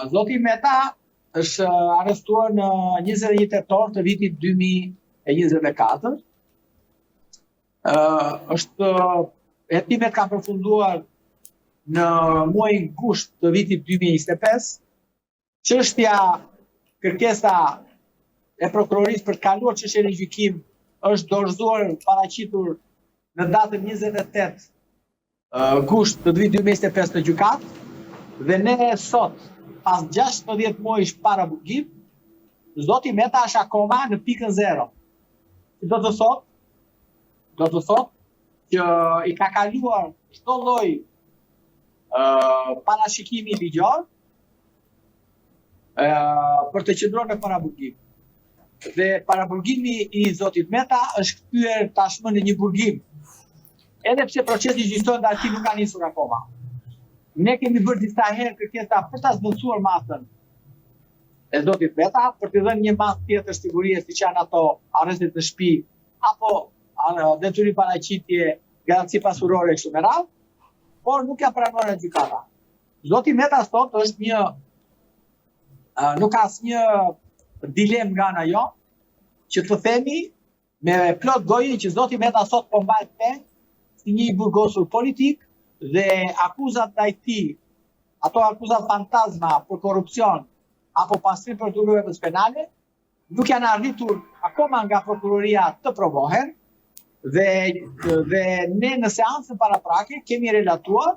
Zoti Meta është arrestuar në 21 tetor të vitit 2024. Hetimet kanë përfunduar në muajin gusht të vitit 2025. Çështja kërkesa e prokurorisë për të kaluar çështjen në gjykim është dorëzuar paraqitur në datën 28 gusht të vitit 2025 në gjykat, dhe ne sot, pas 16 muajsh para burgim, Zoti Meta është akoma në pikën 0. Do të thotë që i ka kaluar çdo lloj parashikimi ligjor për të qëndruar në paraburgim. Dhe paraburgimi i Zotit Meta është kthyer tashmë në një burgim. Edhe pse procesi gjyqësor ndaj tij nuk ka nisur akoma. Ne kemi bërë disa herë kërkesa për ta zvendësuar masën e Zotit Meta, për t'i dhënë një masë tjetër sigurie, siç janë ato arrestet në shtëpi apo detyrim paraqitje, garanci pasurore kështu me radhë, por nuk janë pranuar nga gjykata. Zoti Meta sot është nuk ka asnjë dilemë nga ana jo, që të themi me plot gojë që Zoti Meta sot po mbahet peng si një burgosur politik dhe akuzat ndaj tij, ato akuzat fantazma për korrupsion apo pastrim për të luajtur penale, nuk janë arritur akoma nga prokuroria të provohen, dhe ne në seancën paraprake kemi relatuar,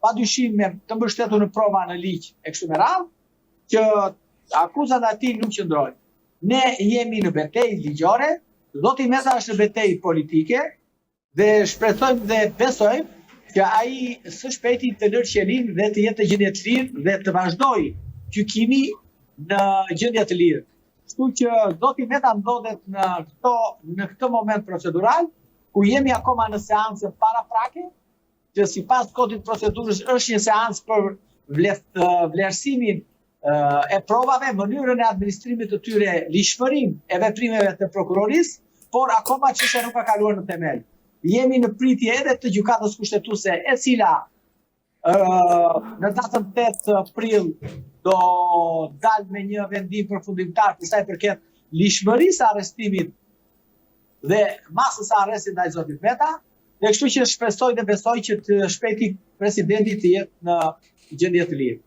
padyshim me të mbështetur në prova në ligj e kështu me radhë, që akuzat ndaj tij nuk qëndrojnë. Ne jemi në betejë ligjore, Zoti Meta është në betejë politike, dhe shpresojmë dhe besojmë që ai së shpejti të lërë qelin dhe të jetë në gjendje të lirë dhe të vazhdojë gjykimi në gjendje të lirë. Kështu që Zoti Meta ndodhet në këtë moment procedural, ku jemi akoma në seancën paraprake, që sipas kodit procedurës është një seancë për vlerësimin e provave, mënyrën e administrimit të tyre, ligjshmërinë e veprimeve të prokurorisë, por akoma çështja nuk ka kaluar në themel. Jemi në pritje edhe të gjykatës kushtetuese, e cila në datën 8 prill do dalë me një vendim përfundimtar për sa i përket ligjshmërisë së arrestimit dhe masës së arrestit ndaj Zotit Meta, dhe kështu që shpresoj dhe besoj që të shpejti presidenti të jetë në gjendje të lirë.